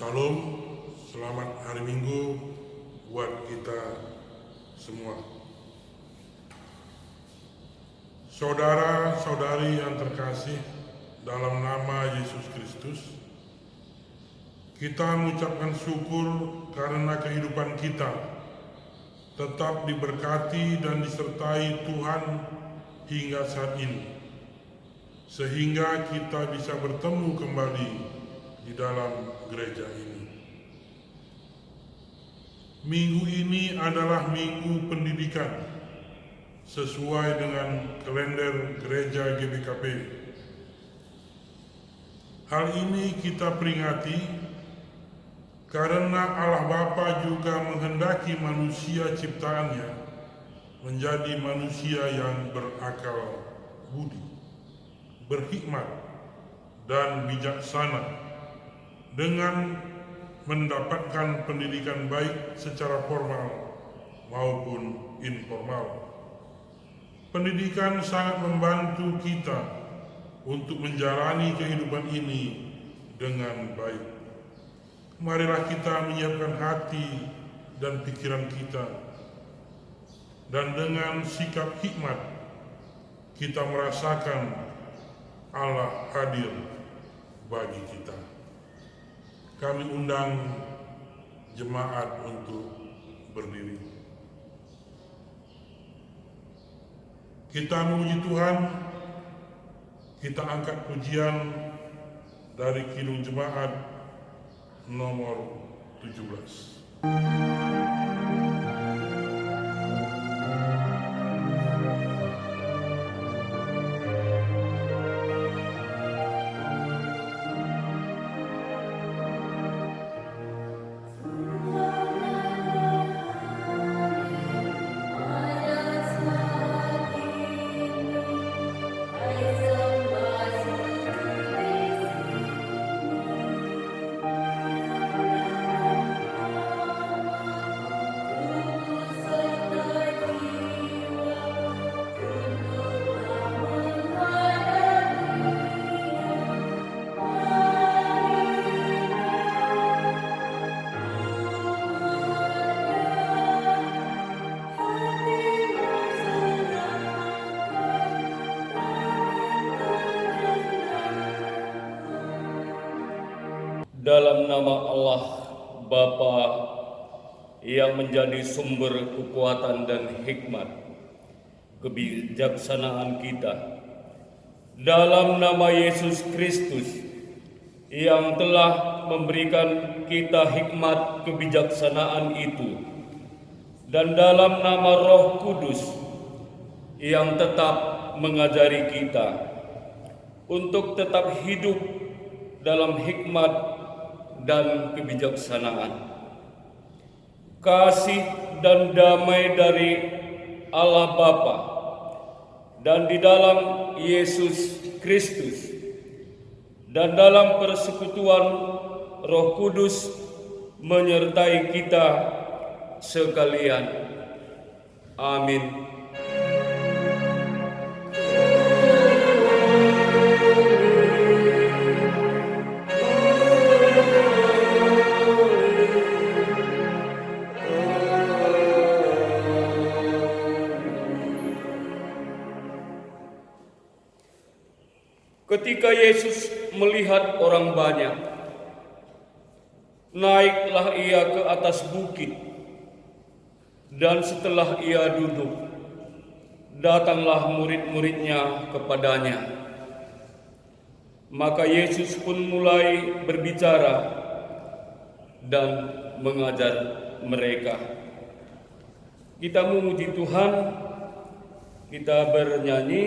Salam, selamat hari Minggu buat kita semua. Saudara-saudari yang terkasih, dalam nama Yesus Kristus, kita mengucapkan syukur karena kehidupan kita tetap diberkati dan disertai Tuhan hingga saat ini, sehingga kita bisa bertemu kembali di dalam gereja ini. Minggu ini adalah minggu pendidikan sesuai dengan kalender gereja GBKP. Hal ini kita peringati karena Allah Bapa juga menghendaki manusia ciptaannya menjadi manusia yang berakal budi, berhikmat, dan bijaksana, dengan mendapatkan pendidikan baik secara formal maupun informal. Pendidikan sangat membantu kita untuk menjalani kehidupan ini dengan baik. Marilah kita menyiapkan hati dan pikiran kita, dan dengan sikap hikmat kita merasakan Allah hadir bagi kita. Kami undang jemaat untuk berdiri. Kita memuji Tuhan, kita angkat pujian dari Kidung Jemaat nomor 17. Dalam nama Allah Bapa yang menjadi sumber kekuatan dan hikmat, kebijaksanaan kita, dalam nama Yesus Kristus yang telah memberikan kita hikmat kebijaksanaan itu, dan dalam nama Roh Kudus yang tetap mengajari kita untuk tetap hidup dalam hikmat dan kebijaksanaan. Kasih dan damai dari Allah Bapa dan di dalam Yesus Kristus dan dalam persekutuan Roh Kudus menyertai kita sekalian. Amin. Ketika Yesus melihat orang banyak, naiklah ia ke atas bukit, dan setelah ia duduk, datanglah murid-muridnya kepadanya. Maka Yesus pun mulai berbicara dan mengajar mereka. Kita memuji Tuhan, kita bernyanyi,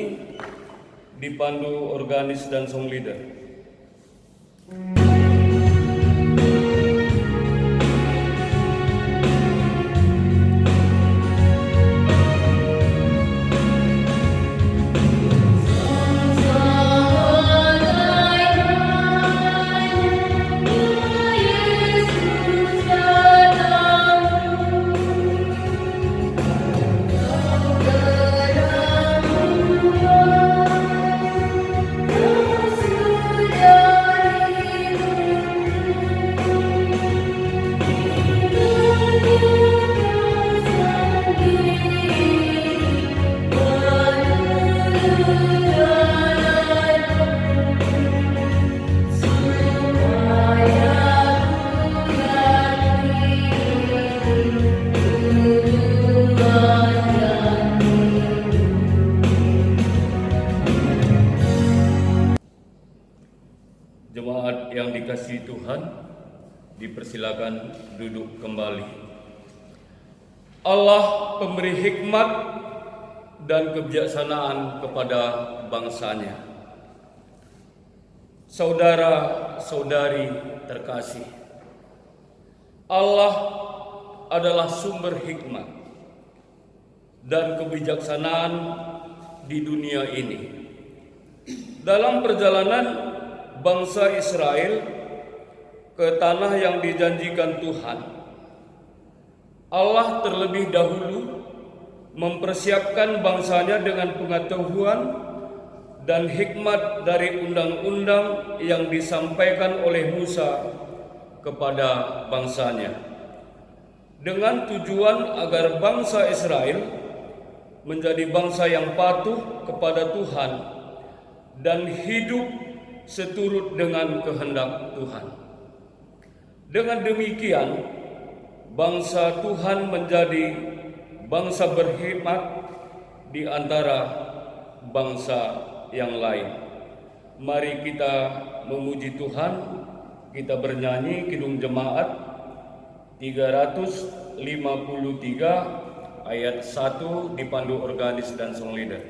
dipandu organis dan song leader. yang dikasihi Tuhan, dipersilakan duduk kembali. Allah pemberi hikmat dan kebijaksanaan kepada bangsanya. Saudara-saudari terkasih, Allah adalah sumber hikmat dan kebijaksanaan di dunia ini. Dalam perjalanan bangsa Israel ke tanah yang dijanjikan Tuhan, Allah terlebih dahulu mempersiapkan bangsanya dengan pengetahuan dan hikmat dari undang-undang yang disampaikan oleh Musa kepada bangsanya, dengan tujuan agar bangsa Israel menjadi bangsa yang patuh kepada Tuhan dan hidup seturut dengan kehendak Tuhan. Dengan demikian, bangsa Tuhan menjadi bangsa berhikmat di antara bangsa yang lain. Mari kita memuji Tuhan, kita bernyanyi Kidung Jemaat 353 ayat 1 dipandu organis dan song leader.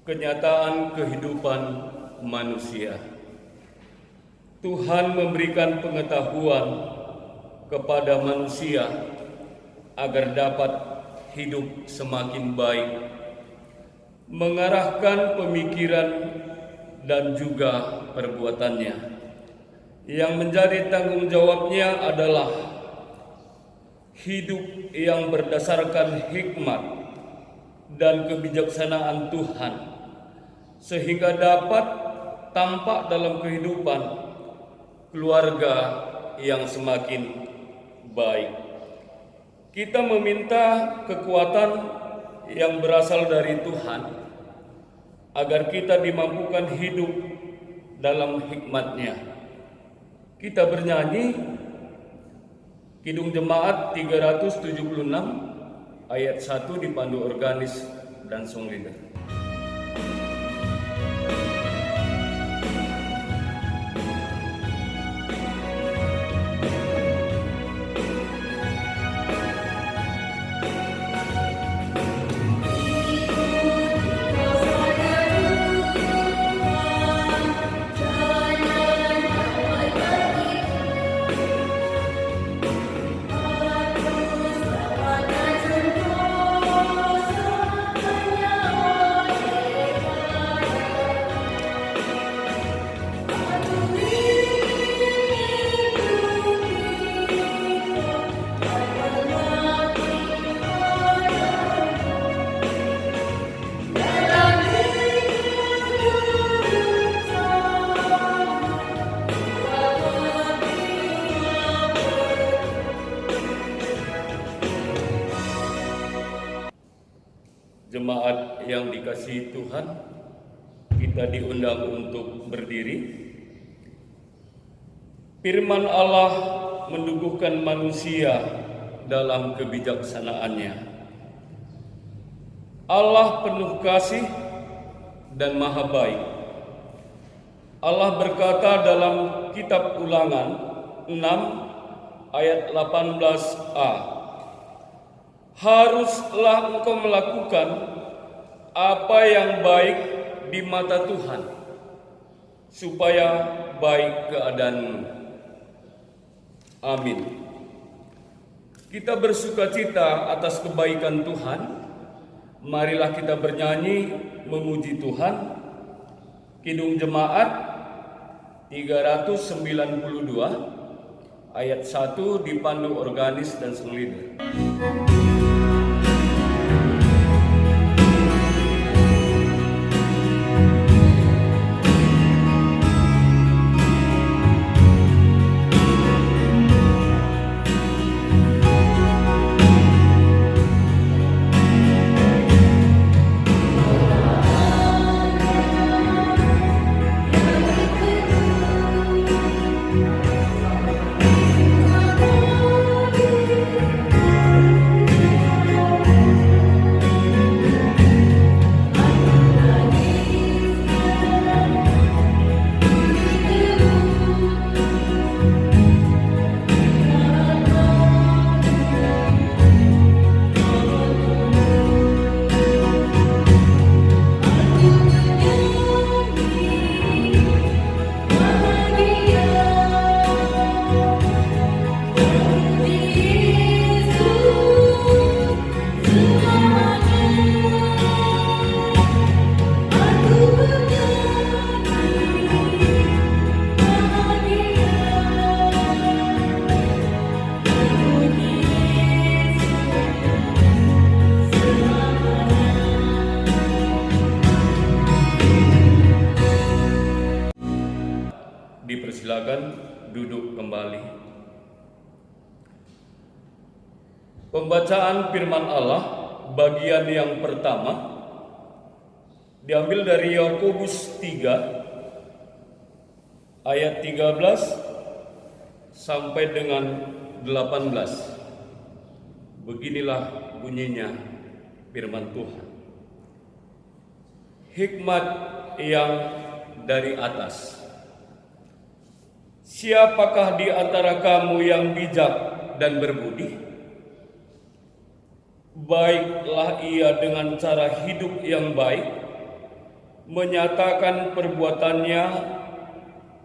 Kenyataan kehidupan manusia. Tuhan memberikan pengetahuan kepada manusia agar dapat hidup semakin baik, mengarahkan pemikiran dan juga perbuatannya. Yang menjadi tanggung jawabnya adalah hidup yang berdasarkan hikmat dan kebijaksanaan Tuhan, sehingga dapat tampak dalam kehidupan keluarga yang semakin baik. Kita meminta kekuatan yang berasal dari Tuhan agar kita dimampukan hidup dalam hikmat-Nya. Kita bernyanyi Kidung Jemaat 376 ayat 1 dipandu organis dan song leader. Jemaat yang dikasihi Tuhan, kita diundang untuk berdiri. Firman Allah meneguhkan manusia dalam kebijaksanaannya. Allah penuh kasih dan maha baik. Allah berkata dalam kitab Ulangan 6 ayat 18a, haruslah engkau melakukan apa yang baik di mata Tuhan, supaya baik keadaanmu. Amin. Kita bersukacita atas kebaikan Tuhan. Marilah kita bernyanyi memuji Tuhan. Kidung Jemaat 392 ayat 1 dipandu organis dan senglider. Dipersilakan duduk kembali. Pembacaan firman Allah bagian yang pertama diambil dari Yakobus 3 ayat 13 sampai dengan 18. Beginilah bunyinya firman Tuhan. Hikmat yang dari atas. Siapakah di antara kamu yang bijak dan berbudi? Baiklah ia dengan cara hidup yang baik, menyatakan perbuatannya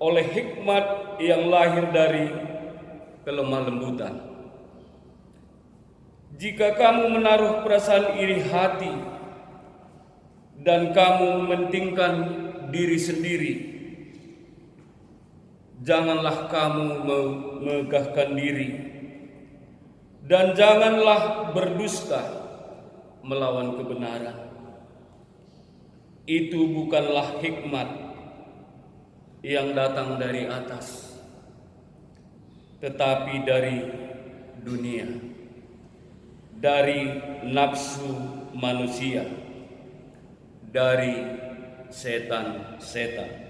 oleh hikmat yang lahir dari kelemah lembutan. Jika kamu menaruh perasaan iri hati dan kamu mementingkan diri sendiri, janganlah kamu memegahkan diri, dan janganlah berdusta melawan kebenaran. Itu bukanlah hikmat yang datang dari atas, tetapi dari dunia, dari nafsu manusia, dari setan-setan.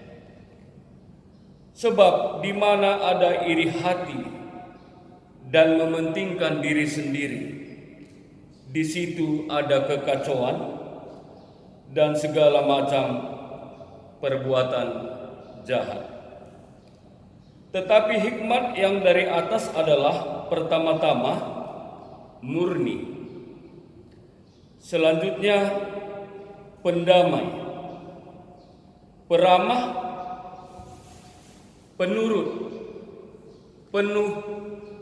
Sebab di mana ada iri hati dan mementingkan diri sendiri, di situ ada kekacauan dan segala macam perbuatan jahat. Tetapi hikmat yang dari atas adalah pertama-tama murni, selanjutnya pendamai, peramah, penurut, penuh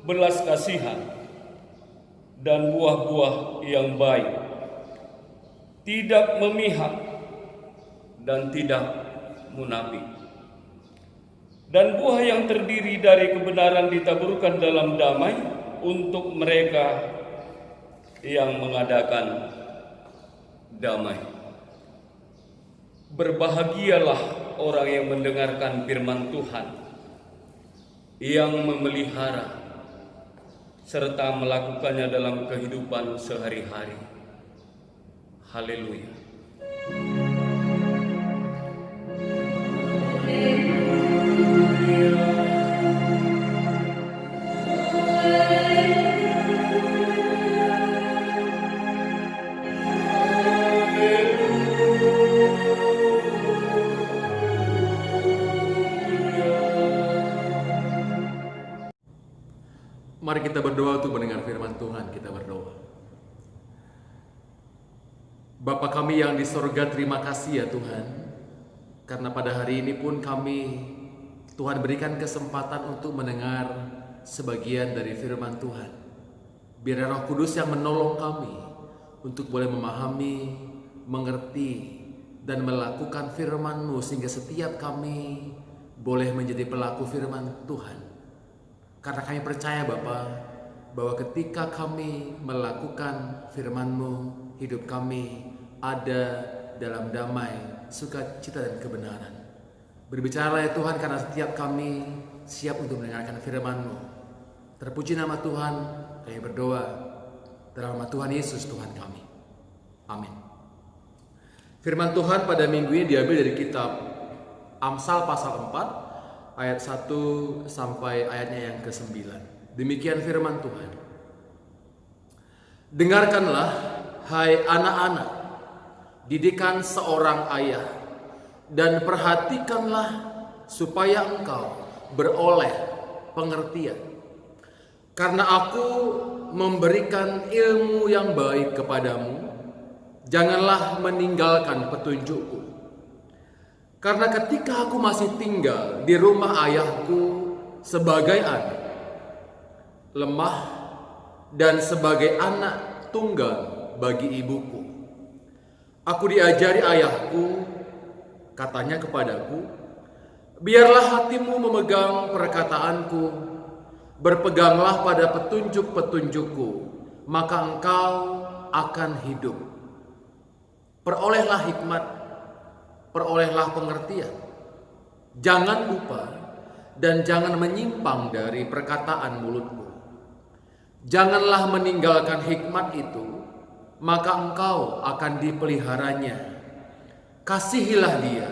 belas kasihan, dan buah-buah yang baik, tidak memihak dan tidak munafik. Dan buah yang terdiri dari kebenaran ditaburkan dalam damai untuk mereka yang mengadakan damai. Berbahagialah orang yang mendengarkan firman Tuhan, yang memelihara serta melakukannya dalam kehidupan sehari-hari. Haleluya. Mari kita berdoa untuk mendengar firman Tuhan. Kita berdoa. Bapa kami yang di sorga, terima kasih ya Tuhan, karena pada hari ini pun kami, Tuhan berikan kesempatan untuk mendengar sebagian dari firman Tuhan. Biar Roh Kudus yang menolong kami untuk boleh memahami, mengerti, dan melakukan firman-Mu, sehingga setiap kami boleh menjadi pelaku firman Tuhan. Karena kami percaya Bapa, bahwa ketika kami melakukan firman-Mu, hidup kami ada dalam damai, sukacita, dan kebenaran. Berbicara ya Tuhan, karena setiap kami siap untuk mendengarkan firman-Mu. Terpuji nama Tuhan, kami berdoa dalam nama Tuhan Yesus Tuhan kami. Amin. Firman Tuhan pada minggu ini diambil dari kitab Amsal pasal 4 ayat 1 sampai ayatnya yang ke-9. Demikian firman Tuhan. Dengarkanlah hai anak-anak didikan seorang ayah, dan perhatikanlah supaya engkau beroleh pengertian. Karena aku memberikan ilmu yang baik kepadamu, janganlah meninggalkan petunjukku. Karena ketika aku masih tinggal di rumah ayahku sebagai anak, lemah dan sebagai anak tunggal bagi ibuku, aku diajari ayahku, katanya kepadaku, biarlah hatimu memegang perkataanku, berpeganglah pada petunjuk-petunjukku, maka engkau akan hidup. Perolehlah hikmat, perolehlah pengertian. Jangan lupa dan jangan menyimpang dari perkataan mulutmu. Janganlah meninggalkan hikmat itu, maka engkau akan dipeliharanya. Kasihilah dia,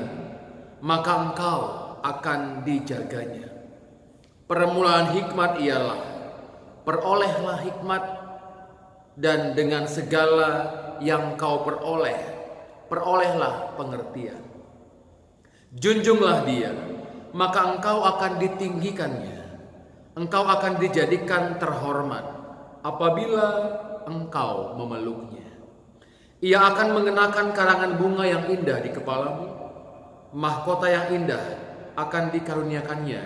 maka engkau akan dijaganya. Permulaan hikmat ialah perolehlah hikmat, dan dengan segala yang kau perolehlah pengertian. Junjunglah dia, maka engkau akan ditinggikannya. Engkau akan dijadikan terhormat apabila engkau memeluknya. Ia akan mengenakan karangan bunga yang indah di kepalamu, mahkota yang indah akan dikaruniakannya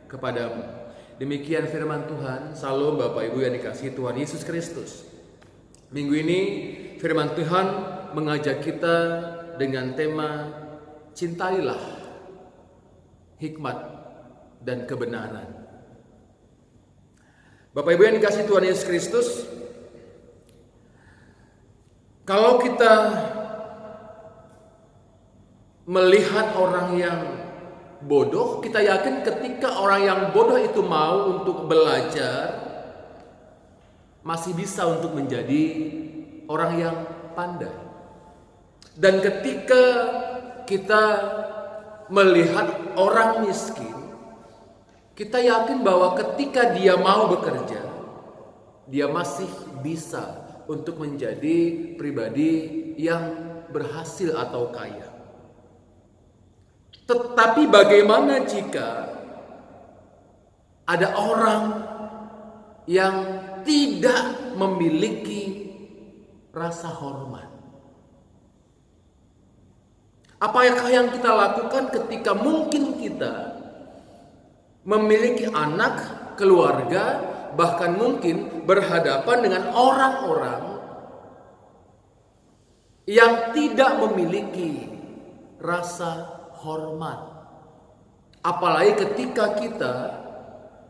kepadamu. Demikian firman Tuhan. Salam Bapak Ibu yang dikasihi Tuhan Yesus Kristus. Minggu ini firman Tuhan mengajak kita dengan tema cintailah hikmat dan kebenaran. Bapak Ibu yang dikasihi Tuhan Yesus Kristus, kalau kita melihat orang yang bodoh, kita yakin ketika orang yang bodoh itu mau untuk belajar, masih bisa untuk menjadi orang yang pandai. Dan ketika kita melihat orang miskin, kita yakin bahwa ketika dia mau bekerja, dia masih bisa untuk menjadi pribadi yang berhasil atau kaya. Tetapi bagaimana jika ada orang yang tidak memiliki rasa hormat? Apakah yang kita lakukan ketika mungkin kita memiliki anak, keluarga, bahkan mungkin berhadapan dengan orang-orang yang tidak memiliki rasa hormat? Apalagi ketika kita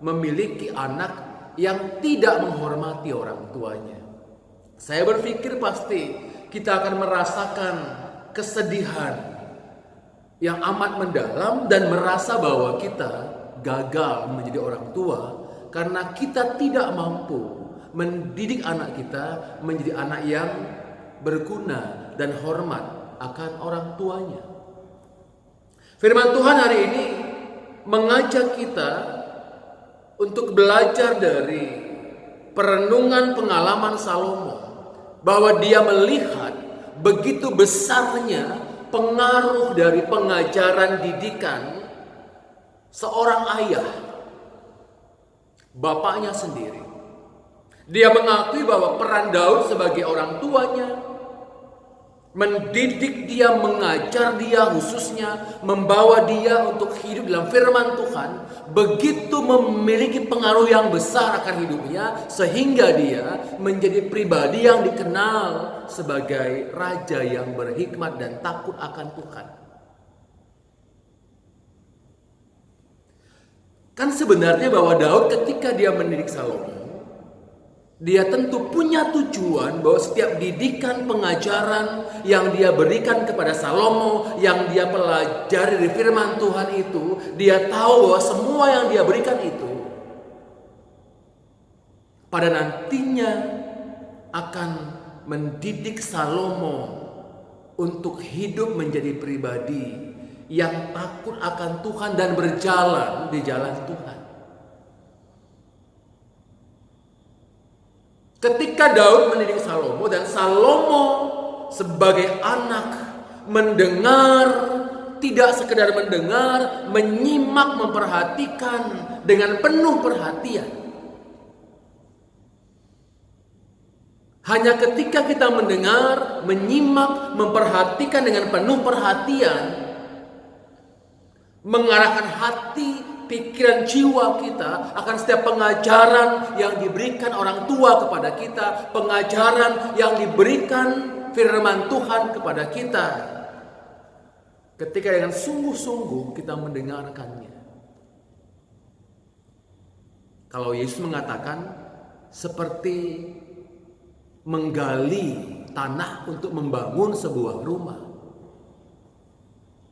memiliki anak yang tidak menghormati orang tuanya. Saya berpikir pasti kita akan merasakan kesedihan yang amat mendalam dan merasa bahwa kita gagal menjadi orang tua karena kita tidak mampu mendidik anak kita menjadi anak yang berguna dan hormat akan orang tuanya. Firman Tuhan hari ini mengajak kita untuk belajar dari perenungan pengalaman Salomo, bahwa dia melihat begitu besarnya pengaruh dari pengajaran didikan seorang ayah, bapaknya sendiri, Dia mengakui bahwa peran Daud sebagai orang tuanya, mendidik dia, mengajar dia, khususnya membawa dia untuk hidup dalam firman Tuhan, begitu memiliki pengaruh yang besar akan hidupnya, sehingga dia menjadi pribadi yang dikenal sebagai raja yang berhikmat dan takut akan Tuhan. Kan sebenarnya bahwa Daud ketika dia mendidik Salomo, dia tentu punya tujuan bahwa setiap didikan pengajaran yang dia berikan kepada Salomo, yang dia pelajari dari firman Tuhan itu, dia tahu bahwa semua yang dia berikan itu pada nantinya akan mendidik Salomo untuk hidup menjadi pribadi yang takut akan Tuhan dan berjalan di jalan Tuhan. Ketika Daud mendidik Salomo dan Salomo sebagai anak mendengar, tidak sekedar mendengar, menyimak, memperhatikan dengan penuh perhatian. Hanya ketika kita mendengar, menyimak, memperhatikan dengan penuh perhatian, mengarahkan hati, pikiran, jiwa kita akan setiap pengajaran yang diberikan orang tua kepada kita, pengajaran yang diberikan firman Tuhan kepada kita. Ketika dengan sungguh-sungguh kita mendengarkannya. Kalau Yesus mengatakan seperti menggali tanah untuk membangun sebuah rumah.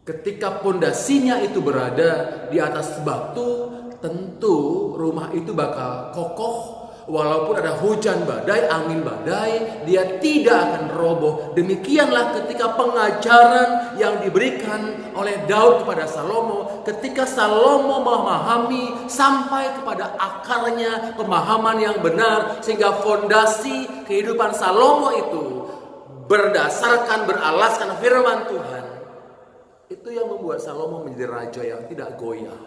Ketika pondasinya itu berada di atas batu, tentu rumah itu bakal kokoh. Walaupun ada hujan badai, angin badai, dia tidak akan roboh. Demikianlah ketika pengajaran yang diberikan oleh Daud kepada Salomo. Ketika Salomo memahami sampai kepada akarnya pemahaman yang benar, sehingga fondasi kehidupan Salomo itu berdasarkan, beralaskan firman Tuhan. Itu yang membuat Salomo menjadi raja yang tidak goyah,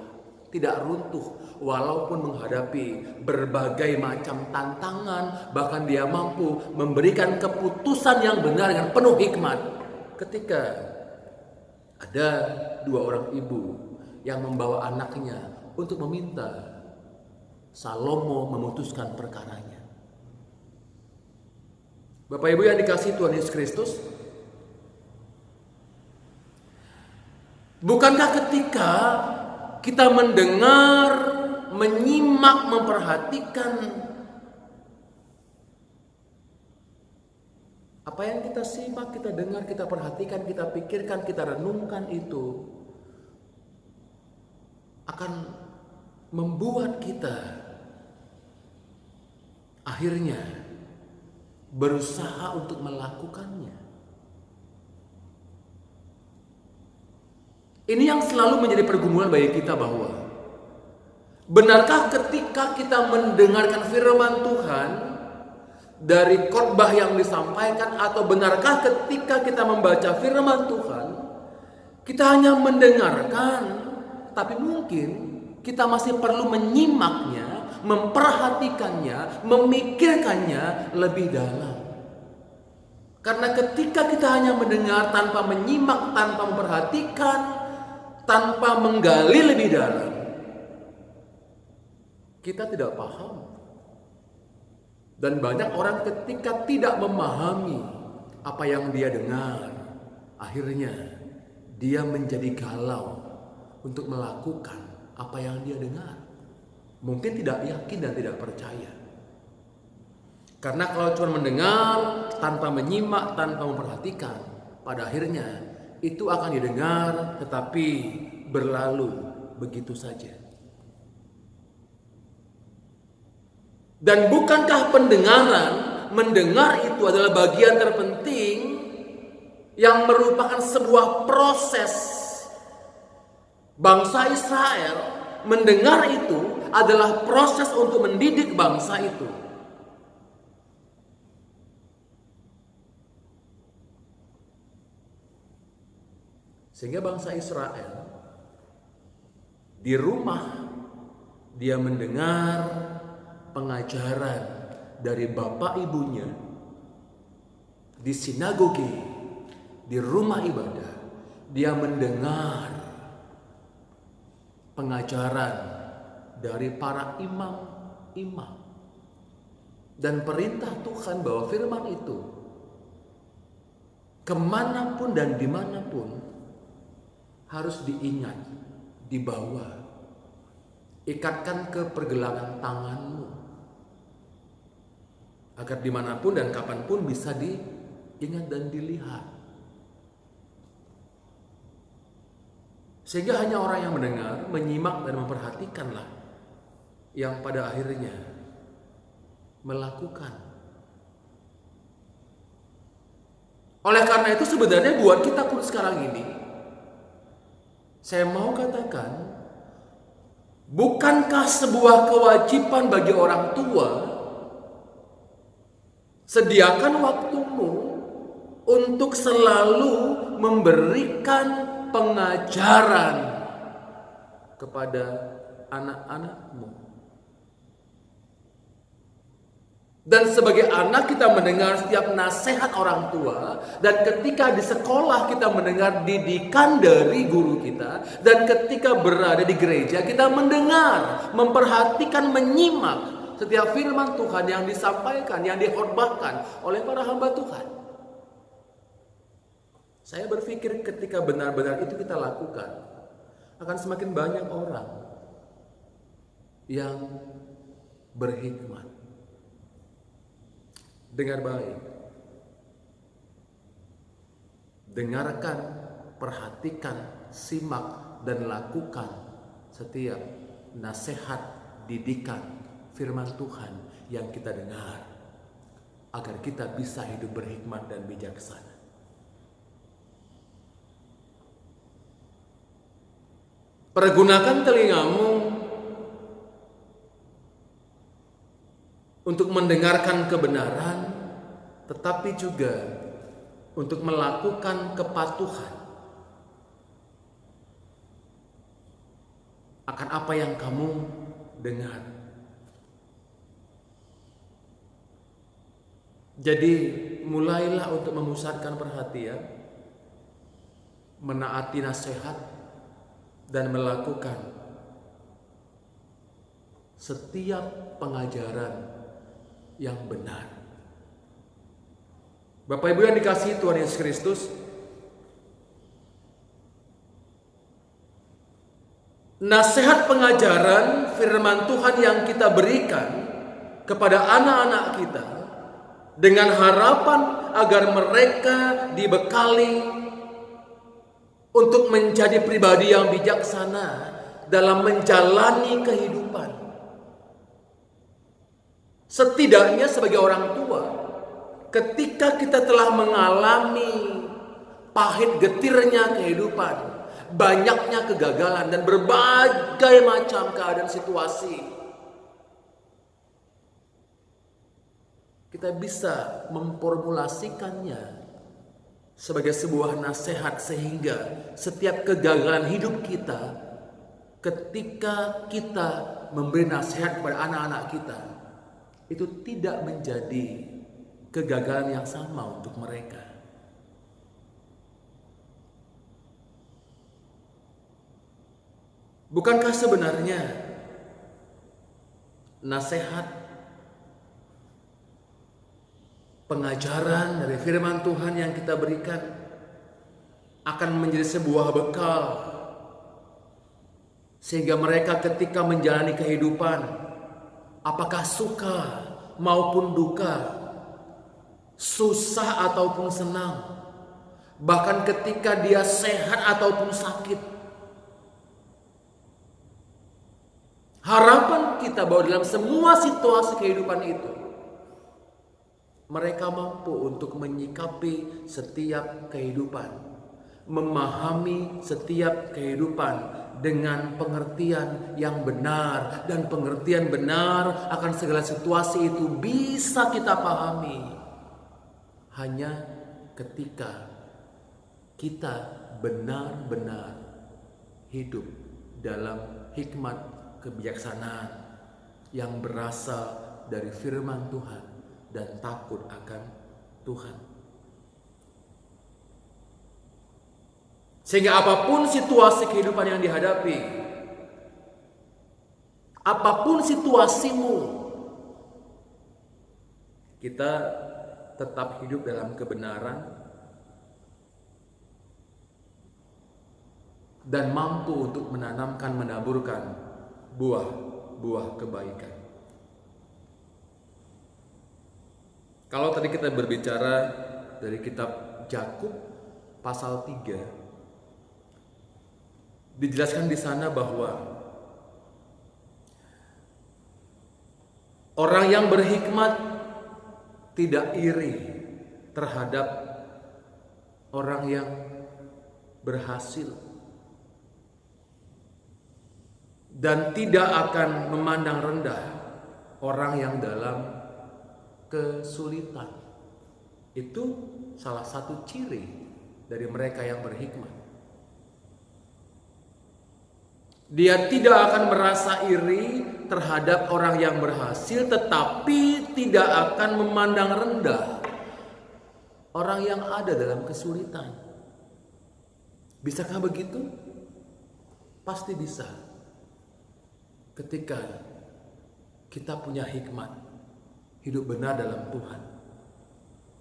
tidak runtuh, walaupun menghadapi berbagai macam tantangan. Bahkan dia mampu memberikan keputusan yang benar dengan penuh hikmat. Ketika ada dua orang ibu yang membawa anaknya untuk meminta Salomo memutuskan perkaranya. Bapak Ibu yang dikasihi Tuhan Yesus Kristus, bukankah ketika kita mendengar, menyimak, memperhatikan apa yang kita simak, kita dengar, kita perhatikan, kita pikirkan, kita renungkan itu akan membuat kita akhirnya berusaha untuk melakukannya. Ini yang selalu menjadi pergumulan bagi kita, bahwa benarkah ketika kita mendengarkan firman Tuhan dari khotbah yang disampaikan, atau benarkah ketika kita membaca firman Tuhan kita hanya mendengarkan, tapi mungkin kita masih perlu menyimaknya, memperhatikannya, memikirkannya lebih dalam. Karena ketika kita hanya mendengar tanpa menyimak, tanpa memperhatikan, tanpa menggali lebih dalam, kita tidak paham. Dan banyak orang ketika tidak memahami apa yang dia dengar, akhirnya dia menjadi galau untuk melakukan apa yang dia dengar. Mungkin tidak yakin dan tidak percaya. Karena kalau cuma mendengar tanpa menyimak, tanpa memperhatikan, pada akhirnya itu akan didengar tetapi berlalu begitu saja. Dan bukankah mendengar itu adalah bagian terpenting yang merupakan sebuah proses bangsa Israel? Mendengar itu adalah proses untuk mendidik bangsa itu. Sehingga bangsa Israel di rumah dia mendengar pengajaran dari bapak ibunya di sinagoge, di rumah ibadah, dia mendengar pengajaran dari para imam-imam dan perintah Tuhan bahwa firman itu kemanapun dan dimanapun harus diingat, dibawa, ikatkan ke pergelangan tanganmu, agar dimanapun dan kapanpun bisa diingat dan dilihat. Sehingga hanya orang yang mendengar, menyimak dan memperhatikanlah yang pada akhirnya melakukan. Oleh karena itu sebenarnya buat kita pun sekarang ini, saya mau katakan, bukankah sebuah kewajiban bagi orang tua sediakan waktumu untuk selalu memberikan pengajaran kepada anak-anakmu? Dan sebagai anak kita mendengar setiap nasihat orang tua, dan ketika di sekolah kita mendengar didikan dari guru kita, dan ketika berada di gereja kita mendengar, memperhatikan, menyimak setiap firman Tuhan yang disampaikan, yang dikhotbahkan oleh para hamba Tuhan. Saya berpikir ketika benar-benar itu kita lakukan, akan semakin banyak orang yang berhikmat. Dengar baik, dengarkan, perhatikan, simak, dan lakukan setiap nasihat, didikan, firman Tuhan yang kita dengar, agar kita bisa hidup berhikmat dan bijaksana. Pergunakan telingamu untuk mendengarkan kebenaran, tetapi juga untuk melakukan kepatuhan akan apa yang kamu dengar. Jadi mulailah untuk memusatkan perhatian, menaati nasihat, dan melakukan setiap pengajaran yang benar. Bapak Ibu yang dikasihi Tuhan Yesus Kristus, nasihat pengajaran firman Tuhan yang kita berikan kepada anak-anak kita dengan harapan agar mereka dibekali untuk menjadi pribadi yang bijaksana dalam menjalani kehidupan. Setidaknya sebagai orang tua, ketika kita telah mengalami pahit getirnya kehidupan, banyaknya kegagalan dan berbagai macam keadaan situasi, kita bisa memformulasikannya sebagai sebuah nasihat, sehingga setiap kegagalan hidup kita, ketika kita memberi nasihat kepada anak-anak kita, itu tidak menjadi kegagalan yang sama untuk mereka. Bukankah sebenarnya nasihat, pengajaran dari firman Tuhan yang kita berikan akan menjadi sebuah bekal, sehingga mereka ketika menjalani kehidupan, apakah suka maupun duka, susah ataupun senang, bahkan ketika dia sehat ataupun sakit, harapan kita bahwa dalam semua situasi kehidupan itu, mereka mampu untuk menyikapi setiap kehidupan, memahami setiap kehidupan dengan pengertian yang benar, dan pengertian benar akan segala situasi itu bisa kita pahami hanya ketika kita benar-benar hidup dalam hikmat kebijaksanaan yang berasal dari firman Tuhan dan takut akan Tuhan. Sehingga apapun situasi kehidupan yang dihadapi, apapun situasimu, kita tetap hidup dalam kebenaran dan mampu untuk menanamkan, menaburkan buah-buah kebaikan. Kalau tadi kita berbicara dari kitab Yakub pasal 3, dijelaskan di sana bahwa orang yang berhikmat tidak iri terhadap orang yang berhasil dan tidak akan memandang rendah orang yang dalam kesulitan. Itu salah satu ciri dari mereka yang berhikmat. Dia tidak akan merasa iri terhadap orang yang berhasil, tetapi tidak akan memandang rendah orang yang ada dalam kesulitan. Bisakah begitu? Pasti bisa. Ketika kita punya hikmat, hidup benar dalam Tuhan.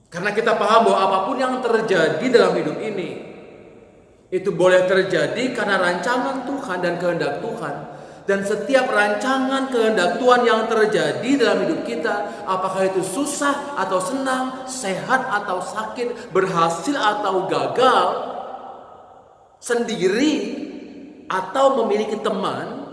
Karena kita paham bahwa apapun yang terjadi dalam hidup ini, itu boleh terjadi karena rancangan Tuhan dan kehendak Tuhan. Dan setiap rancangan kehendak Tuhan yang terjadi dalam hidup kita, apakah itu susah atau senang, sehat atau sakit, berhasil atau gagal, sendiri atau memiliki teman,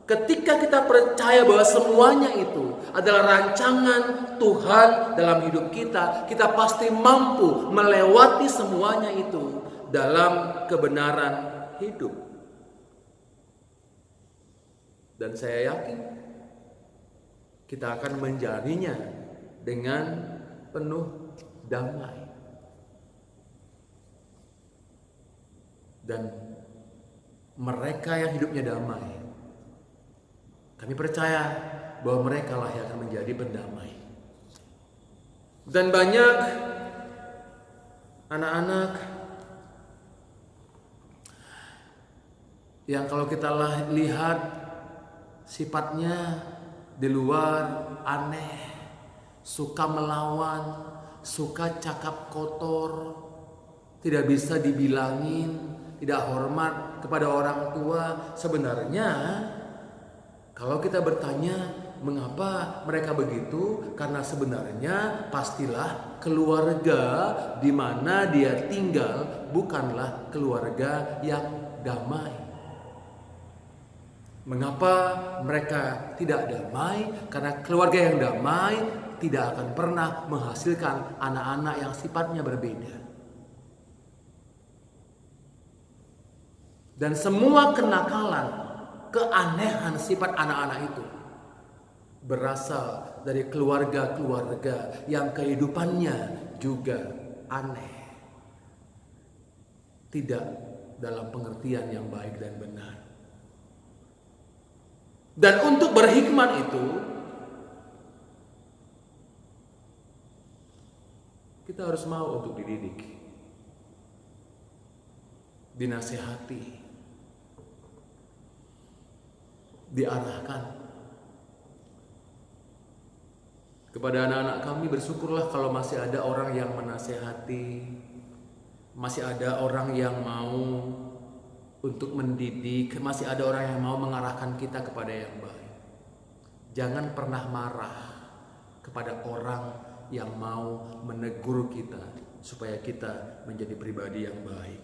ketika kita percaya bahwa semuanya itu adalah rancangan Tuhan dalam hidup kita, kita pasti mampu melewati semuanya itu dalam kebenaran hidup. Dan saya yakin kita akan menjalaninya dengan penuh damai. Dan mereka yang hidupnya damai, kami percaya bahwa mereka lah yang akan menjadi pendamai. Dan banyak anak-anak yang kalau kita lihat sifatnya di luar aneh, suka melawan, suka cakap kotor, tidak bisa dibilangin, tidak hormat kepada orang tua. Sebenarnya kalau kita bertanya mengapa mereka begitu, karena sebenarnya pastilah keluarga di mana dia tinggal bukanlah keluarga yang damai. Mengapa mereka tidak damai? Karena keluarga yang damai tidak akan pernah menghasilkan anak-anak yang sifatnya berbeda. Dan semua kenakalan, keanehan sifat anak-anak itu berasal dari keluarga-keluarga yang kehidupannya juga aneh. Tidak dalam pengertian yang baik dan benar. Dan untuk berhikmat itu, kita harus mau untuk dididik, dinasehati, diarahkan. Kepada anak-anak kami, bersyukurlah kalau masih ada orang yang menasehati, masih ada orang yang mau untuk mendidik, masih ada orang yang mau mengarahkan kita kepada yang baik. Jangan pernah marah kepada orang yang mau menegur kita supaya kita menjadi pribadi yang baik.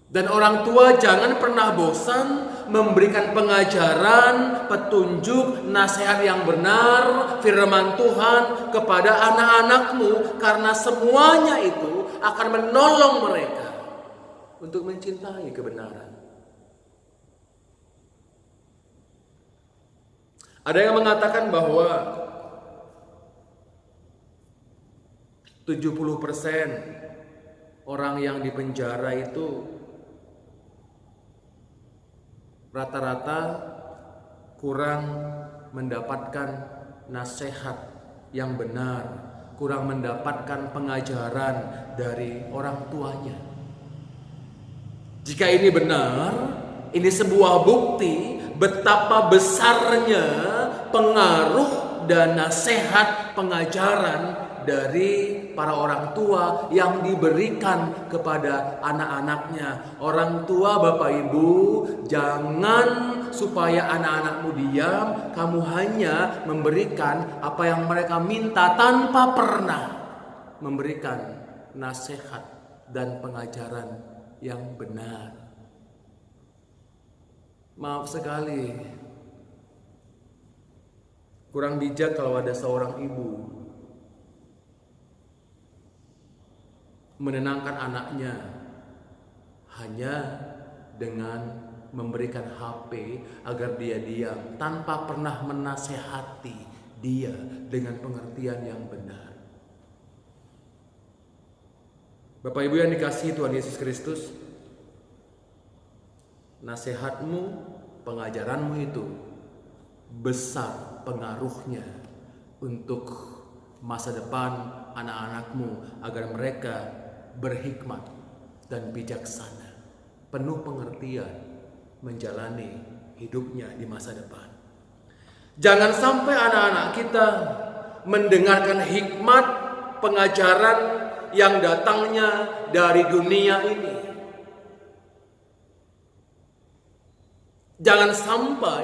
Dan orang tua jangan pernah bosan memberikan pengajaran, petunjuk, nasihat yang benar, firman Tuhan kepada anak-anakmu, karena semuanya itu akan menolong mereka untuk mencintai kebenaran. Ada yang mengatakan bahwa 70% orang yang dipenjara itu rata-rata kurang mendapatkan nasihat yang benar, kurang mendapatkan pengajaran dari orang tuanya. Jika ini benar, ini sebuah bukti betapa besarnya pengaruh dan nasihat pengajaran dari para orang tua yang diberikan kepada anak-anaknya. Orang tua, Bapak Ibu, jangan supaya anak-anakmu diam, kamu hanya memberikan apa yang mereka minta tanpa pernah memberikan nasihat dan pengajaran yang benar. Maaf sekali, kurang bijak kalau ada seorang ibu menenangkan anaknya hanya dengan memberikan HP agar dia diam tanpa pernah menasehati dia dengan pengertian yang benar. Bapak Ibu yang dikasihi Tuhan Yesus Kristus, nasihatmu, pengajaranmu itu besar pengaruhnya untuk masa depan anak-anakmu agar mereka berhikmat dan bijaksana, penuh pengertian menjalani hidupnya di masa depan. Jangan sampai anak-anak kita mendengarkan hikmat pengajaran yang datangnya dari dunia ini. Jangan sampai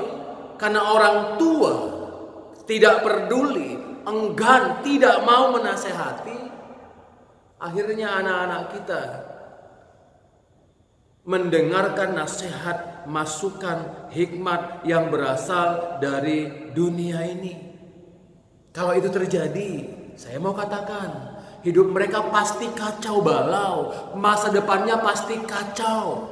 karena orang tua tidak peduli, enggan, tidak mau menasehati, akhirnya anak-anak kita mendengarkan nasihat, masukan, hikmat yang berasal dari dunia ini. Kalau itu terjadi, saya mau katakan, hidup mereka pasti kacau balau, masa depannya pasti kacau.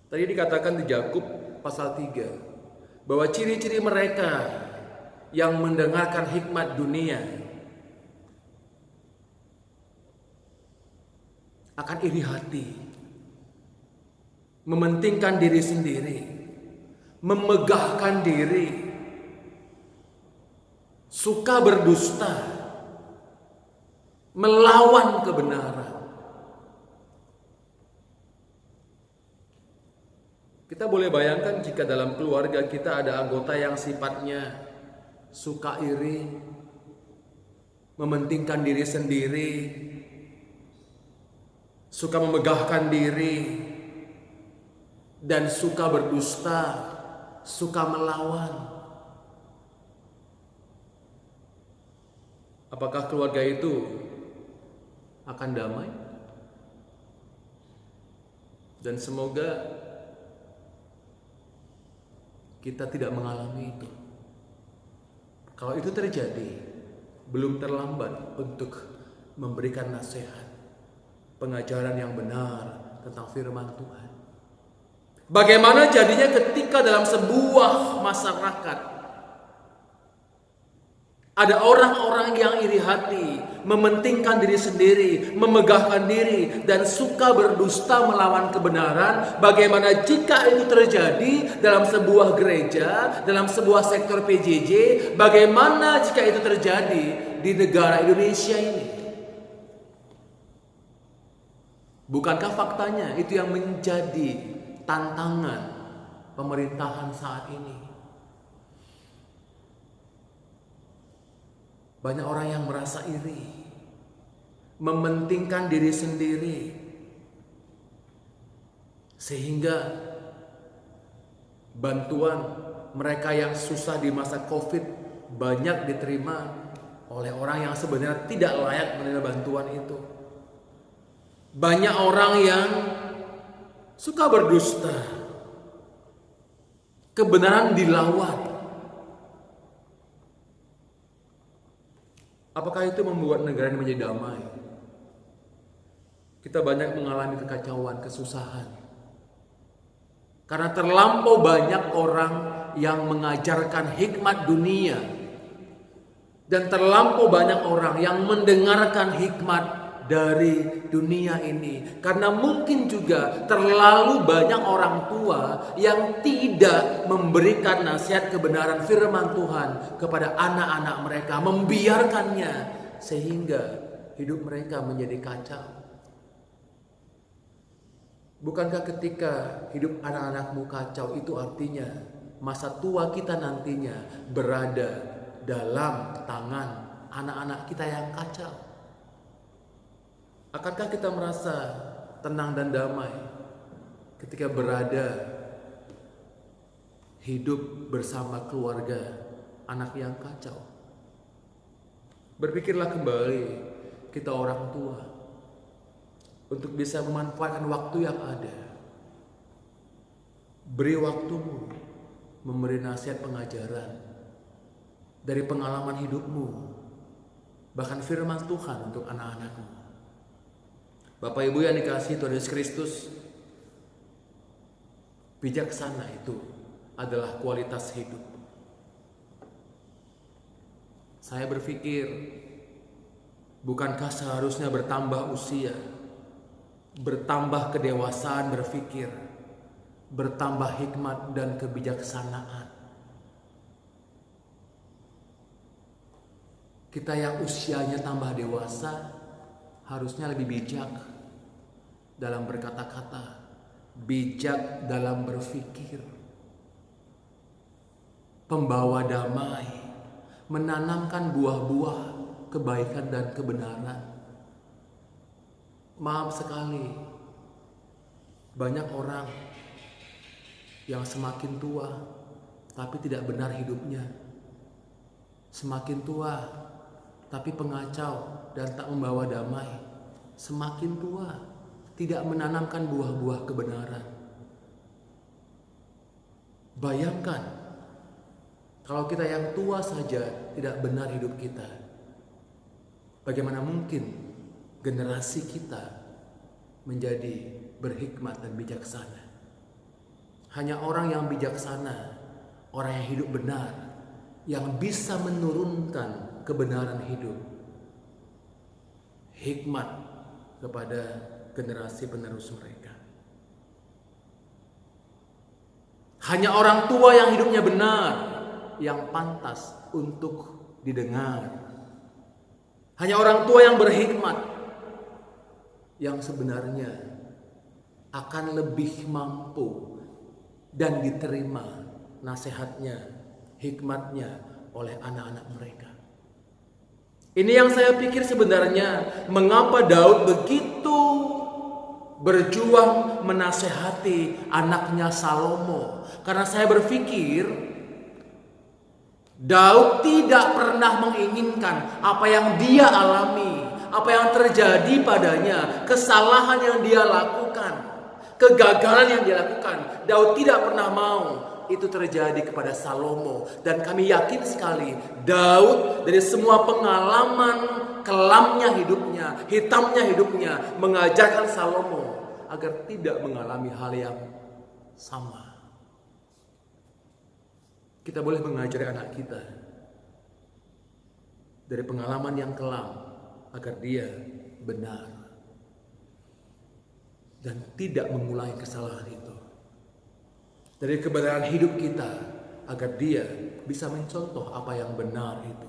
Tadi dikatakan di Yakub pasal 3 bahwa ciri-ciri mereka yang mendengarkan hikmat dunia akan iri hati, mementingkan diri sendiri, memegahkan diri, suka berdusta, melawan kebenaran. Kita boleh bayangkan jika dalam keluarga kita ada anggota yang sifatnya suka iri, mementingkan diri sendiri, suka memegahkan diri, dan suka berdusta, suka melawan. Apakah keluarga itu akan damai? Dan semoga kita tidak mengalami itu. Kalau itu terjadi, belum terlambat untuk memberikan nasihat, pengajaran yang benar tentang firman Tuhan. Bagaimana jadinya ketika dalam sebuah masyarakat ada orang-orang yang iri hati, mementingkan diri sendiri, memegahkan diri, dan suka berdusta melawan kebenaran. Bagaimana jika itu terjadi dalam sebuah gereja, dalam sebuah sektor PJJ? Bagaimana jika itu terjadi di negara Indonesia ini? Bukankah faktanya itu yang menjadi tantangan pemerintahan saat ini? Banyak orang yang merasa iri, mementingkan diri sendiri, sehingga bantuan mereka yang susah di masa COVID banyak diterima oleh orang yang sebenarnya tidak layak menerima bantuan itu. Banyak orang yang suka berdusta, kebenaran dilawan. Apakah itu membuat negara ini menjadi damai? Kita banyak mengalami kekacauan, kesusahan. Karena terlampau banyak orang yang mengajarkan hikmat dunia. Dan terlampau banyak orang yang mendengarkan hikmat dari dunia ini. Karena mungkin juga terlalu banyak orang tua yang tidak memberikan nasihat kebenaran firman Tuhan kepada anak-anak mereka, membiarkannya sehingga hidup mereka menjadi kacau. Bukankah ketika hidup anak-anakmu kacau itu artinya masa tua kita nantinya berada dalam tangan anak-anak kita yang kacau? Akankah kita merasa tenang dan damai ketika berada hidup bersama keluarga anak yang kacau? Berpikirlah kembali kita orang tua untuk bisa memanfaatkan waktu yang ada. Beri waktumu memberi nasihat pengajaran dari pengalaman hidupmu, bahkan firman Tuhan untuk anak-anakmu. Bapak Ibu yang dikasihi Tuhan Yesus Kristus, bijaksana itu adalah kualitas hidup. Saya berpikir, bukankah seharusnya bertambah usia, bertambah kedewasaan berpikir, bertambah hikmat dan kebijaksanaan? Kita yang usianya tambah dewasa harusnya lebih bijak dalam berkata-kata, bijak dalam berpikir, pembawa damai, menanamkan buah-buah kebaikan dan kebenaran. Maaf sekali, banyak orang yang semakin tua tapi tidak benar hidupnya, semakin tua tapi pengacau dan tak membawa damai, semakin tua tidak menanamkan buah-buah kebenaran. Bayangkan kalau kita yang tua saja tidak benar hidup kita, bagaimana mungkin generasi kita menjadi berhikmat dan bijaksana? Hanya orang yang bijaksana, orang yang hidup benar, yang bisa menurunkan kebenaran hidup, hikmat kepada generasi penerus mereka. Hanya orang tua yang hidupnya benar yang pantas untuk didengar. Hanya orang tua yang berhikmat yang sebenarnya akan lebih mampu dan diterima nasihatnya, hikmatnya oleh anak-anak mereka. Ini yang saya pikir sebenarnya mengapa Daud begitu berjuang menasehati anaknya Salomo. Karena saya berpikir Daud tidak pernah menginginkan apa yang dia alami, apa yang terjadi padanya, kesalahan yang dia lakukan, kegagalan yang dia lakukan. Daud tidak pernah mau itu terjadi kepada Salomo. Dan kami yakin sekali Daud dari semua pengalaman kelamnya hidupnya, hitamnya hidupnya, mengajarkan Salomo agar tidak mengalami hal yang sama. Kita boleh mengajari anak kita dari pengalaman yang kelam agar dia benar dan tidak mengulangi kesalahan itu. Dari kebenaran hidup kita agar dia bisa mencontoh apa yang benar itu.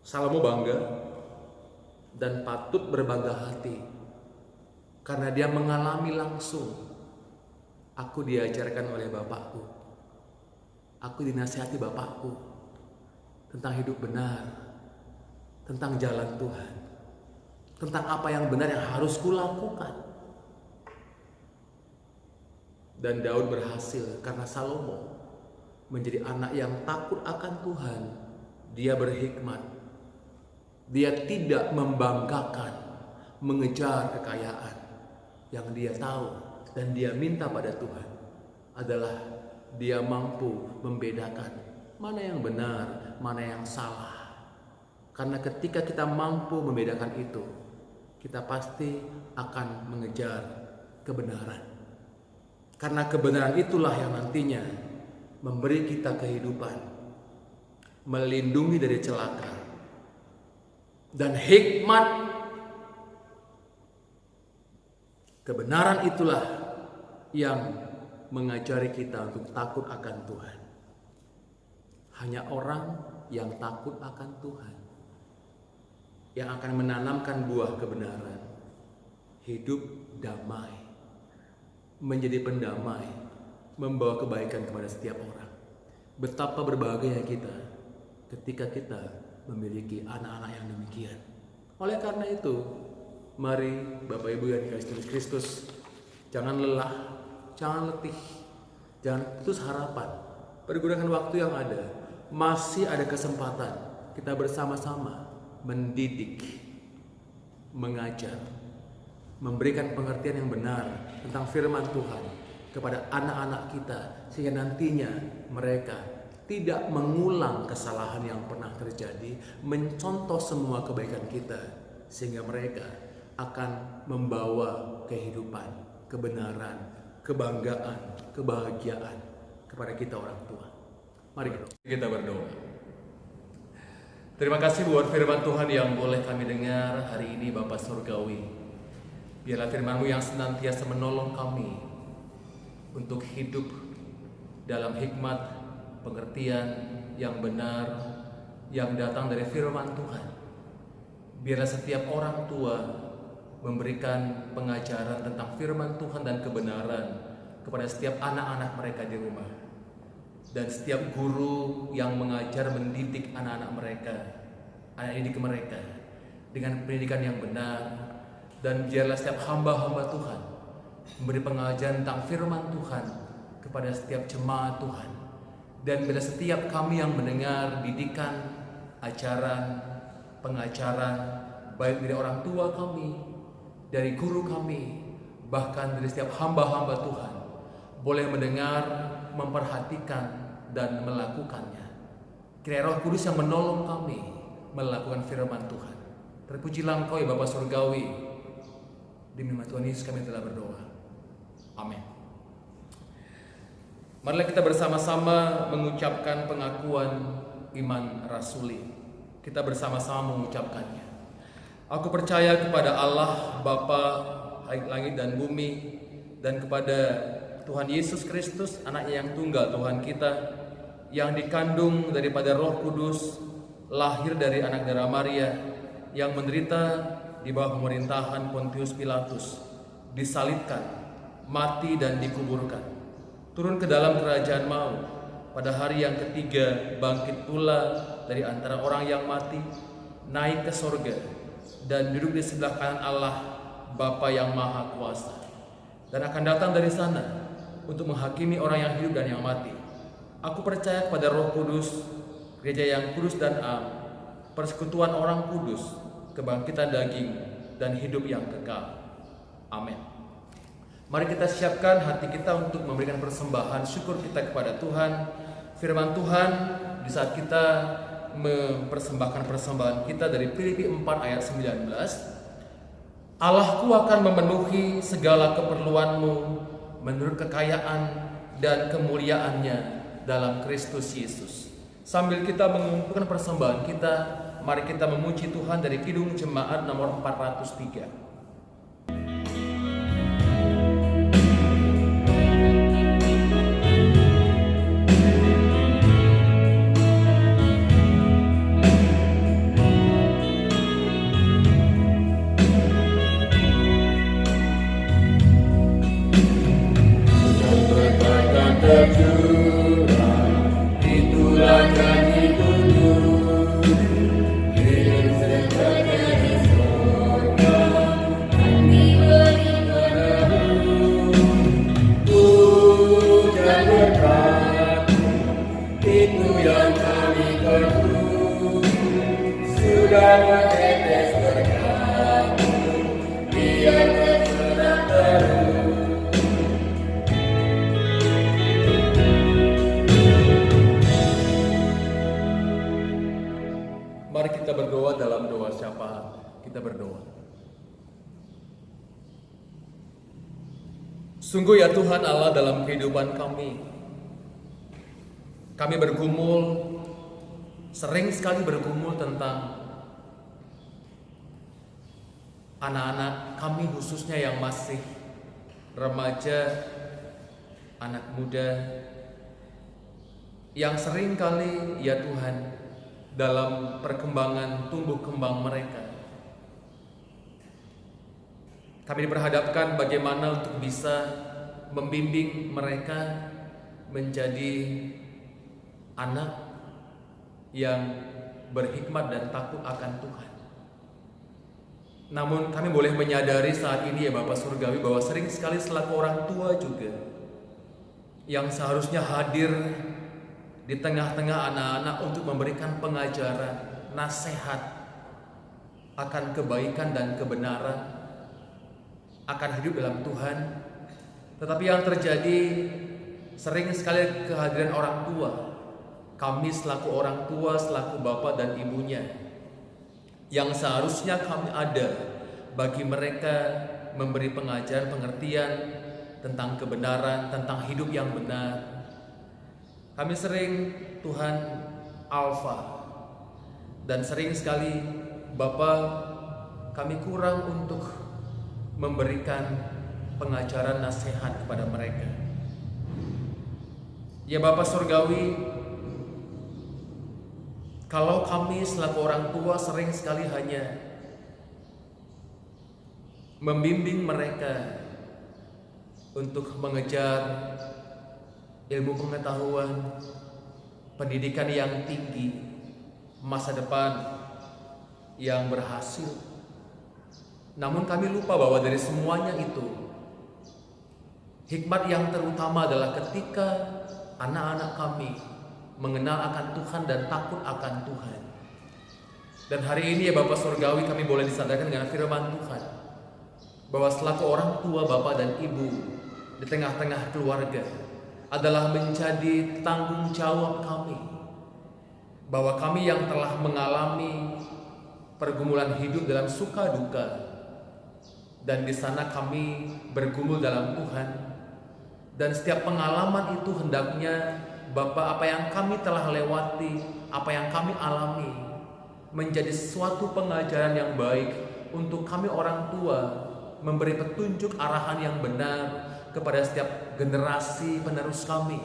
Salomo bangga dan patut berbangga hati karena dia mengalami langsung. Aku diajarkan oleh bapakku, aku dinasihati bapakku tentang hidup benar, tentang jalan Tuhan, tentang apa yang benar yang harus kulakukan. Dan Daud berhasil karena Salomo menjadi anak yang takut akan Tuhan. Dia berhikmat. Dia tidak membanggakan, mengejar kekayaan. Yang dia tahu dan dia minta pada Tuhan adalah dia mampu membedakan mana yang benar, mana yang salah. Karena ketika kita mampu membedakan itu, kita pasti akan mengejar kebenaran. Karena kebenaran itulah yang nantinya memberi kita kehidupan, melindungi dari celaka, dan hikmat kebenaran itulah yang mengajari kita untuk takut akan Tuhan. Hanya orang yang takut akan Tuhan yang akan menanamkan buah kebenaran, hidup damai, menjadi pendamai, membawa kebaikan kepada setiap orang. Betapa berbahagianya kita ketika kita memiliki anak-anak yang demikian. Oleh karena itu, mari Bapak Ibu yang dikasihi Kristus, jangan lelah, jangan letih, jangan putus harapan. Pergunakan waktu yang ada, masih ada kesempatan kita bersama-sama mendidik, mengajar, memberikan pengertian yang benar tentang firman Tuhan kepada anak-anak kita, sehingga nantinya mereka tidak mengulang kesalahan yang pernah terjadi, mencontoh semua kebaikan kita, sehingga mereka akan membawa kehidupan, kebenaran, kebanggaan, kebahagiaan kepada kita orang tua. Mari kita berdoa. Terima kasih buat firman Tuhan yang boleh kami dengar hari ini, Bapa Surgawi. Biarlah firman-Mu yang senantiasa menolong kami untuk hidup dalam hikmat, pengertian yang benar yang datang dari firman Tuhan. Biarlah setiap orang tua memberikan pengajaran tentang firman Tuhan dan kebenaran kepada setiap anak-anak mereka di rumah. Dan setiap guru yang mengajar mendidik anak-anak mereka, anak didik mereka dengan pendidikan yang benar. Dan biarlah setiap hamba-hamba Tuhan memberi pengajaran tentang firman Tuhan kepada setiap jemaat Tuhan. Dan bila setiap kami yang mendengar didikan, ajaran, pengajaran, baik dari orang tua kami, dari guru kami, bahkan dari setiap hamba-hamba Tuhan, boleh mendengar, memperhatikan, dan melakukannya. Kiranya Roh Kudus yang menolong kami melakukan firman Tuhan. Terpujilah Engkau ya Bapa Surgawi. Demi nama Tuhan Yesus kami telah berdoa. Amin. Marilah kita bersama-sama mengucapkan pengakuan iman rasuli. Kita bersama-sama mengucapkannya. Aku percaya kepada Allah Bapa langit dan bumi, dan kepada Tuhan Yesus Kristus, Anaknya yang tunggal Tuhan kita, yang dikandung daripada Roh Kudus, lahir dari anak darah Maria, yang menderita di bawah pemerintahan Pontius Pilatus, disalibkan, mati dan dikuburkan, turun ke dalam kerajaan maut, pada hari yang ketiga bangkit pula dari antara orang yang mati, naik ke sorga, dan duduk di sebelah kanan Allah Bapa yang Maha Kuasa, dan akan datang dari sana untuk menghakimi orang yang hidup dan yang mati. Aku percaya kepada Roh Kudus, gereja yang kudus dan am, persekutuan orang kudus, kebangkitan daging, dan hidup yang kekal. Amin. Mari kita siapkan hati kita untuk memberikan persembahan syukur kita kepada Tuhan. Firman Tuhan di saat kita mempersembahkan persembahan kita dari Filipi 4 ayat 19. Allahku akan memenuhi segala keperluanmu menurut kekayaan dan kemuliaannya dalam Kristus Yesus. Sambil kita mengumpulkan persembahan kita, mari kita memuji Tuhan dari Kidung Jemaat nomor 403. Mari kita berdoa dalam doa syafaat. Kita berdoa. Sungguh ya Tuhan Allah, dalam kehidupan kami bergumul, sering sekali bergumul tentang anak-anak kami khususnya yang masih remaja, anak muda, yang sering kali ya Tuhan dalam perkembangan tumbuh kembang mereka, kami diperhadapkan bagaimana untuk bisa membimbing mereka menjadi anak yang berhikmat dan takut akan Tuhan. Namun kami boleh menyadari saat ini ya Bapak Surgawi bahwa sering sekali selaku orang tua juga yang seharusnya hadir di tengah-tengah anak-anak untuk memberikan pengajaran, nasihat akan kebaikan dan kebenaran, akan hidup dalam Tuhan. Tetapi yang terjadi sering sekali kehadiran orang tua, kami selaku orang tua, selaku bapak dan ibunya, yang seharusnya kami ada bagi mereka memberi pengajaran, pengertian tentang kebenaran, tentang hidup yang benar. Kami sering Tuhan alfa, dan sering sekali Bapa kami kurang untuk memberikan pengajaran nasihat kepada mereka. Ya Bapak Surgawi, kalau kami selaku orang tua sering sekali hanya membimbing mereka untuk mengejar ilmu pengetahuan, pendidikan yang tinggi, masa depan yang berhasil. Namun kami lupa bahwa dari semuanya itu, hikmat yang terutama adalah ketika anak-anak kami mengenal akan Tuhan dan takut akan Tuhan. Dan hari ini ya Bapak Surgawi, kami boleh disadarkan dengan firman Tuhan bahwa selaku orang tua, bapak dan ibu di tengah-tengah keluarga adalah menjadi tanggung jawab kami, bahwa kami yang telah mengalami pergumulan hidup dalam suka duka, dan di sana kami bergumul dalam Tuhan, dan setiap pengalaman itu hendaknya Bapak, apa yang kami telah lewati, apa yang kami alami, menjadi suatu pengajaran yang baik untuk kami orang tua, memberi petunjuk arahan yang benar kepada setiap generasi penerus kami,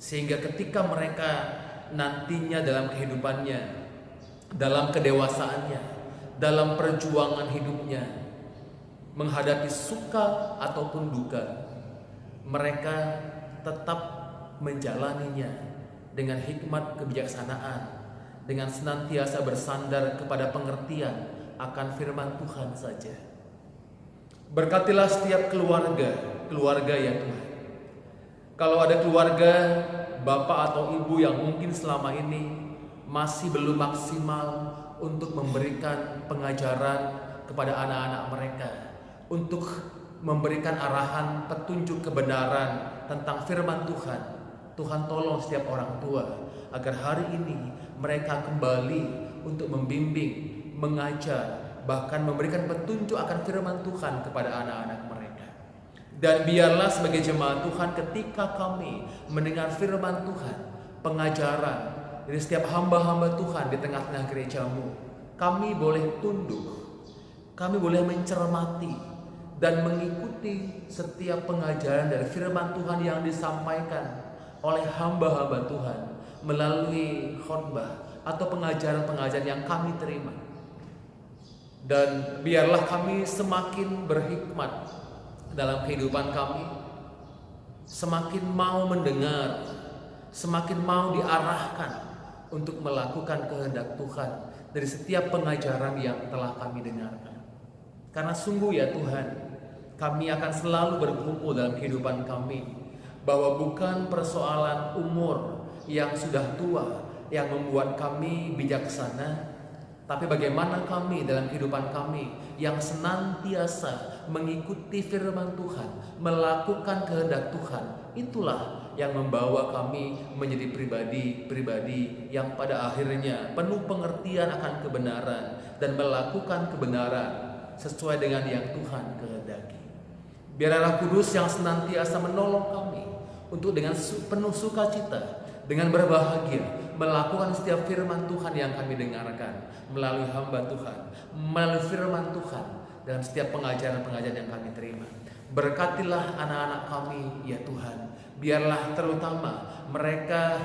sehingga ketika mereka nantinya dalam kehidupannya, dalam kedewasaannya, dalam perjuangan hidupnya, menghadapi suka ataupun duka, mereka tetap menjalaninya dengan hikmat kebijaksanaan, dengan senantiasa bersandar kepada pengertian akan firman Tuhan saja. Berkatilah setiap keluarga ya Tuhan. Kalau ada keluarga, bapak atau ibu yang mungkin selama ini masih belum maksimal untuk memberikan pengajaran kepada anak-anak mereka, untuk memberikan arahan petunjuk kebenaran tentang firman Tuhan, Tuhan tolong setiap orang tua agar hari ini mereka kembali untuk membimbing, mengajar, bahkan memberikan petunjuk akan firman Tuhan kepada anak-anak mereka. Dan biarlah sebagai jemaat Tuhan, ketika kami mendengar firman Tuhan, pengajaran dari setiap hamba-hamba Tuhan di tengah-tengah gerejamu, kami boleh tunduk, kami boleh mencermati dan mengikuti setiap pengajaran dari firman Tuhan yang disampaikan oleh hamba-hamba Tuhan melalui khotbah atau pengajaran-pengajaran yang kami terima. Dan biarlah kami semakin berhikmat dalam kehidupan kami, semakin mau mendengar, semakin mau diarahkan untuk melakukan kehendak Tuhan dari setiap pengajaran yang telah kami dengarkan. Karena sungguh ya Tuhan, kami akan selalu berkumpul dalam kehidupan kami, bahwa bukan persoalan umur yang sudah tua yang membuat kami bijaksana, tapi bagaimana kami dalam kehidupan kami yang senantiasa mengikuti firman Tuhan, melakukan kehendak Tuhan, itulah yang membawa kami menjadi pribadi-pribadi yang pada akhirnya penuh pengertian akan kebenaran dan melakukan kebenaran sesuai dengan yang Tuhan kehendaki. Biar Roh Kudus yang senantiasa menolong kami untuk dengan penuh sukacita, dengan berbahagia, melakukan setiap firman Tuhan yang kami dengarkan melalui hamba Tuhan, melalui firman Tuhan dalam setiap pengajaran-pengajaran yang kami terima. Berkatilah anak-anak kami ya Tuhan. Biarlah terutama mereka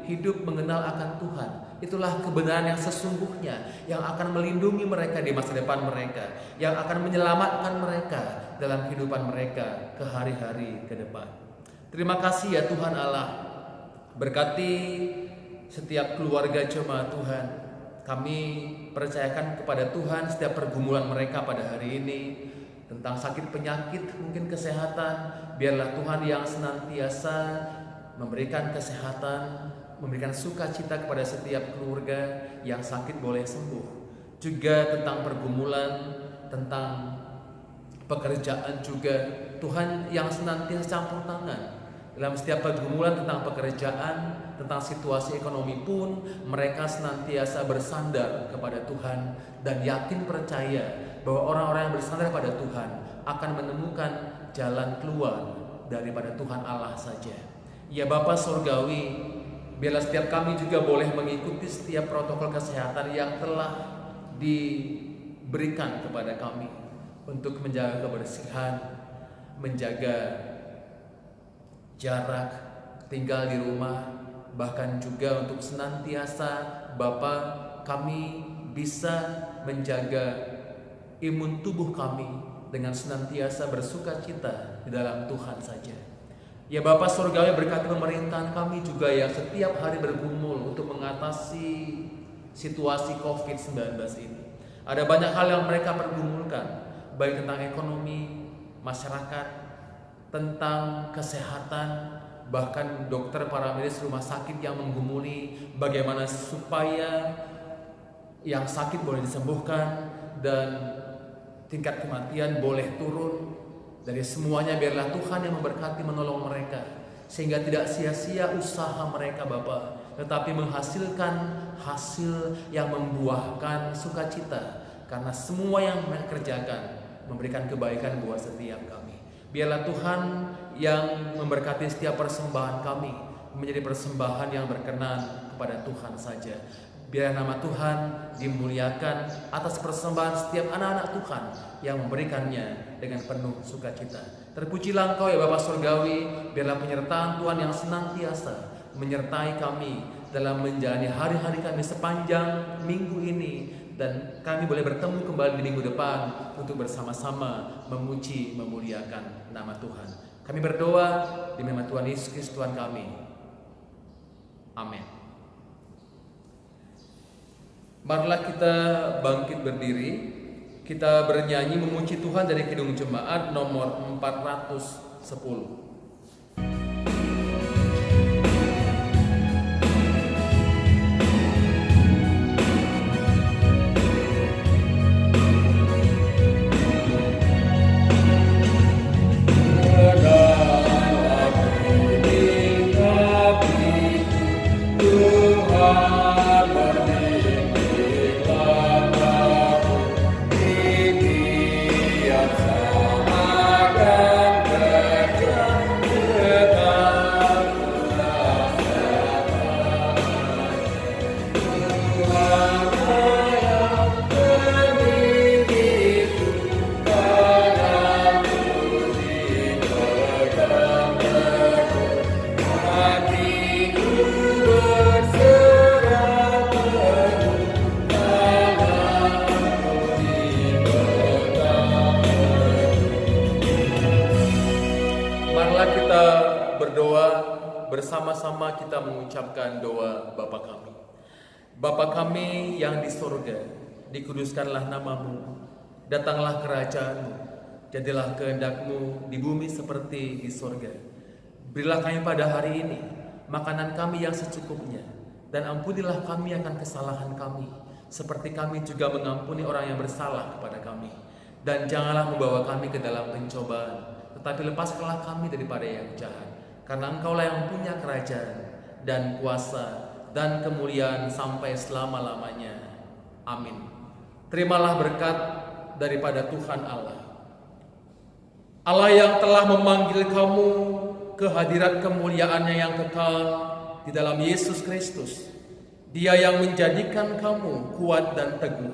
hidup mengenal akan Tuhan. Itulah kebenaran yang sesungguhnya yang akan melindungi mereka di masa depan mereka, yang akan menyelamatkan mereka dalam kehidupan mereka ke hari-hari ke depan. Terima kasih ya Tuhan Allah. Berkati setiap keluarga jemaat Tuhan. Kami percayakan kepada Tuhan setiap pergumulan mereka pada hari ini, tentang sakit penyakit, mungkin kesehatan. Biarlah Tuhan yang senantiasa memberikan kesehatan, memberikan sukacita kepada setiap keluarga yang sakit boleh sembuh. Juga tentang pergumulan, tentang pekerjaan juga, Tuhan yang senantiasa campur tangan dalam setiap pergumulan tentang pekerjaan, tentang situasi ekonomi pun mereka senantiasa bersandar kepada Tuhan dan yakin percaya bahwa orang-orang yang bersandar pada Tuhan akan menemukan jalan keluar daripada Tuhan Allah saja. Ya Bapa Surgawi, biarlah setiap kami juga boleh mengikuti setiap protokol kesehatan yang telah diberikan kepada kami untuk menjaga kebersihan, menjaga jarak, tinggal di rumah, bahkan juga untuk senantiasa Bapa kami bisa menjaga imun tubuh kami dengan senantiasa bersukacita di dalam Tuhan saja. Ya Bapa Surgawi, berkati pemerintahan kami juga yang setiap hari bergumul untuk mengatasi situasi COVID-19 ini. Ada banyak hal yang mereka pergumulkan, baik tentang ekonomi, masyarakat, tentang kesehatan, bahkan dokter, para medis rumah sakit yang menggumuli bagaimana supaya yang sakit boleh disembuhkan dan tingkat kematian boleh turun. Dari semuanya biarlah Tuhan yang memberkati, menolong mereka, sehingga tidak sia-sia usaha mereka Bapa, tetapi menghasilkan hasil yang membuahkan sukacita, karena semua yang mereka kerjakan memberikan kebaikan buat setiap kami. Biarlah Tuhan yang memberkati setiap persembahan kami menjadi persembahan yang berkenan kepada Tuhan saja. Biar nama Tuhan dimuliakan atas persembahan setiap anak-anak Tuhan yang memberikannya dengan penuh sukacita. Terpujilah Engkau ya Bapa Surgawi. Biarlah penyertaan Tuhan yang senantiasa menyertai kami dalam menjalani hari-hari kami sepanjang minggu ini, dan kami boleh bertemu kembali di minggu depan untuk bersama-sama memuji, memuliakan nama Tuhan. Kami berdoa di nama Tuhan Yesus Kristus Tuhan kami. Amin. Marilah kita bangkit berdiri. Kita bernyanyi memuji Tuhan dari Kidung Jemaat nomor 410. Bersama-sama kita mengucapkan doa Bapa kami. Bapa kami yang di surga, dikuduskanlah namamu, datanglah kerajaanmu, jadilah kehendak-Mu di bumi seperti di surga. Berilah kami pada hari ini makanan kami yang secukupnya, dan ampunilah kami akan kesalahan kami, seperti kami juga mengampuni orang yang bersalah kepada kami. Dan janganlah membawa kami ke dalam pencobaan, tetapi lepaskanlah kami daripada yang jahat. Karena Engkaulah yang punya kerajaan dan kuasa dan kemuliaan sampai selama-lamanya. Amin. Terimalah berkat daripada Tuhan Allah. Allah yang telah memanggil kamu ke hadirat kemuliaan-Nya yang kekal di dalam Yesus Kristus, Dia yang menjadikan kamu kuat dan teguh.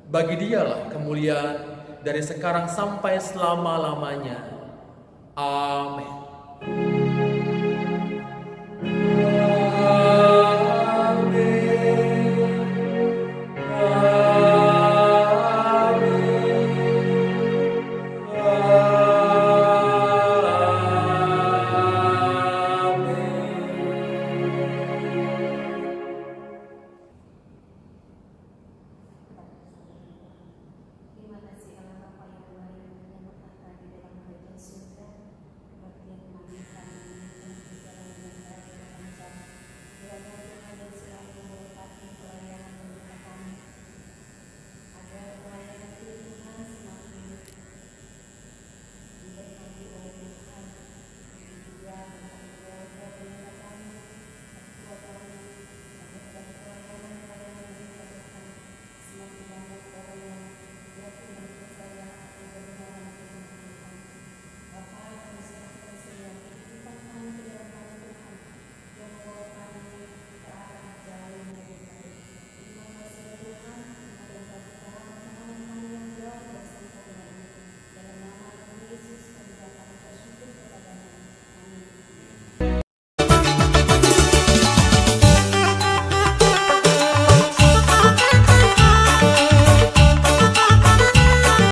Bagi Dialah kemuliaan dari sekarang sampai selama-lamanya. Amin.